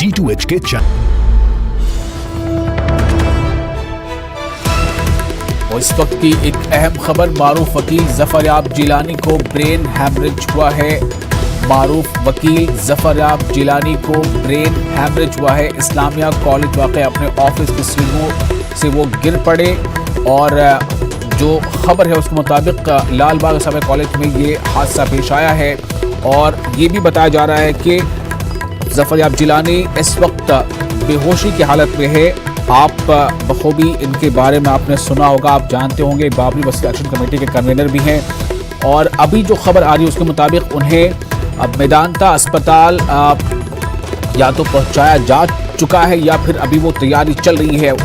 G2H के channel. और इस वक्त की एक अहम खबर, मारूफ वकील जफरयाब जिलानी को ब्रेन हैमरेज हुआ है। मारूफ वकील जफरयाब जिलानी को ब्रेन हैमरेज हुआ है। इस्लामिया कॉलेज वाक़ अपने ऑफिस की सीढ़ियों से वो गिर पड़े और जो खबर है उसके मुताबिक लाल बाग इस्लामिया कॉलेज में ये हादसा पेश आया है। और ये भी बताया जा रहा है कि जफरयाब जिलानी इस वक्त बेहोशी की हालत में है। आप बखूबी इनके बारे में आपने सुना होगा, आप जानते होंगे, बाबरी मसला एक्शन कमेटी के कन्वीनर भी हैं। और अभी जो खबर आ रही है उसके मुताबिक उन्हें मेदांता अस्पताल या तो पहुंचाया जा चुका है या फिर अभी वो तैयारी चल रही है।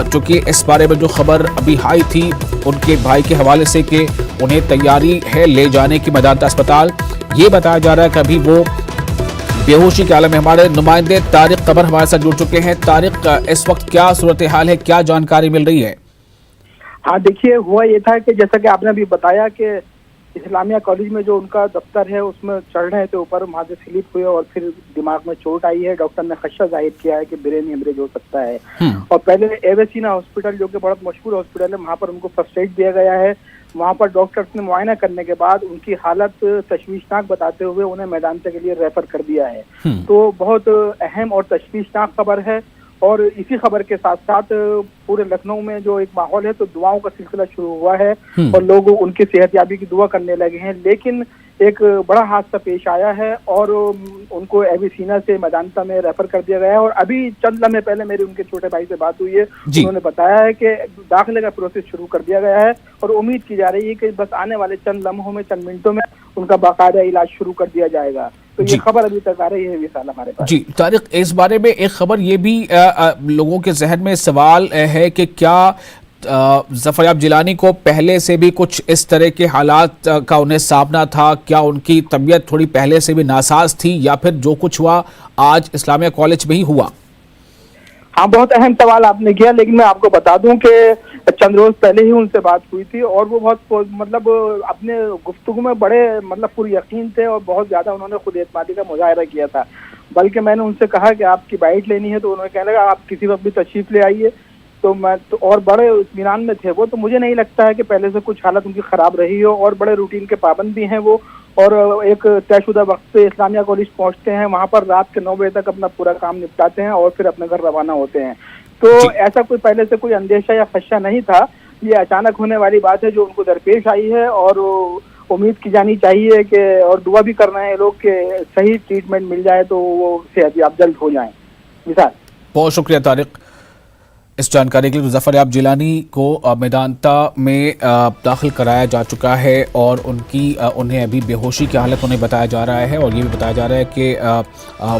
चूँकि इस बारे में जो खबर अभी आई थी उनके भाई के हवाले से कि उन्हें तैयारी है ले जाने की मेदांता अस्पताल, ये बताया जा रहा है कि अभी वो बेहोशी के आलम में। हमारे नुमाइंदे तारिक कबर हमारे साथ जुड़ चुके हैं। तारिक, इस वक्त क्या सूरत हाल है, क्या जानकारी मिल रही है? हाँ देखिए, हुआ ये था कि जैसा कि आपने अभी बताया कि इस्लामिया कॉलेज में जो उनका दफ्तर है उसमें चढ़ रहे थे ऊपर, वहां से स्लिप हुए और फिर दिमाग में चोट आई है। डॉक्टर ने खदशा जाहिर किया है कि ब्रेन हेमरेज हो सकता है। और पहले एवेसीना हॉस्पिटल, जो कि बहुत मशहूर हॉस्पिटल है, वहां पर उनको फर्स्ट एड दिया गया है। वहां पर डॉक्टर्स ने मुआयना करने के बाद उनकी हालत तशवीशनाक बताते हुए उन्हें मेदांता के लिए रेफर कर दिया है। तो बहुत अहम और तशवीशनाक खबर है। और इसी खबर के साथ साथ पूरे लखनऊ में जो एक माहौल है, तो दुआओं का सिलसिला शुरू हुआ है और लोग उनकी सेहतयाबी की दुआ करने लगे हैं। लेकिन एक बड़ा हादसा पेश आया है और उनको एविसीना से मेदांता में रेफर कर दिया गया है। और अभी चंद लम्हे पहले मेरी उनके छोटे भाई से बात हुई है, उन्होंने बताया है कि दाखिले का प्रोसेस शुरू कर दिया गया है और उम्मीद की जा रही है कि बस आने वाले चंद लम्हों में, चंद मिनटों में उनका बाकायदा इलाज शुरू कर दिया जाएगा। तो ये खबर अभी तक आ रही है विशाल हमारे पास। जी तारिक, इस बारे में एक खबर ये भी लोगों के जहन में सवाल है कि क्या जफरयाब जिलानी को पहले से भी कुछ इस तरह के हालात का उन्हें सामना था? क्या उनकी तबीयत थोड़ी पहले से भी नासाज थी या फिर जो कुछ हुआ आज इस्लामिया कॉलेज में ही हुआ? हाँ, बहुत अहम सवाल आपने किया, लेकिन मैं आपको बता दूं कि चंद रोज पहले ही उनसे बात हुई थी और वो बहुत अपने गुफ्तगू में बड़े पूरी यकीन थे और बहुत ज्यादा उन्होंने खुद एतमादी का मुजाहरा किया था। बल्कि मैंने उनसे कहा कि आपकी बाइट लेनी है, तो उन्होंने कहने लगा आप किसी वक्त भी तशरीफ ले आइए। तो मैं और बड़े इत्मीनान में थे वो। तो मुझे नहीं लगता है कि पहले से कुछ हालत उनकी खराब रही हो और बड़े रूटीन के पाबंद भी हैं वो। और एक तयशुदा वक्त पे इस्लामिया कॉलेज पहुंचते हैं, वहां पर रात के 9 बजे तक अपना पूरा काम निपटाते हैं और फिर अपने घर रवाना होते हैं। तो ऐसा कोई पहले से कोई अंदेशा या खदशा नहीं था। ये अचानक होने वाली बात है जो उनको दरपेश आई है और उम्मीद की जानी चाहिए कि, और दुआ भी कर रहे हैं लोग कि सही ट्रीटमेंट मिल जाए तो वो सेहतयाब जल्द हो जाएं। मिसाल, बहुत शुक्रिया तारिक इस जानकारी के लिए। जफरयाब जिलानी को मेदांता में दाखिल कराया जा चुका है और उन्हें अभी बेहोशी की हालत उन्हें बताया जा रहा है। और ये भी बताया जा रहा है कि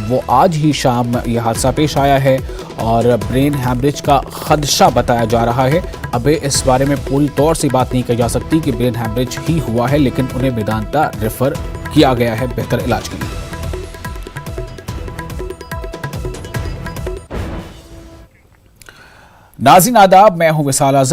वो आज ही शाम ये हादसा पेश आया है और ब्रेन हैमरेज का खदशा बताया जा रहा है। अभी इस बारे में पूरी तौर से बात नहीं की जा सकती कि ब्रेन हैमरेज ही हुआ है, लेकिन उन्हें मेदांता रेफर किया गया है बेहतर इलाज के लिए। नाज़रीन आदाब, मैं हूं विशाल आज़म।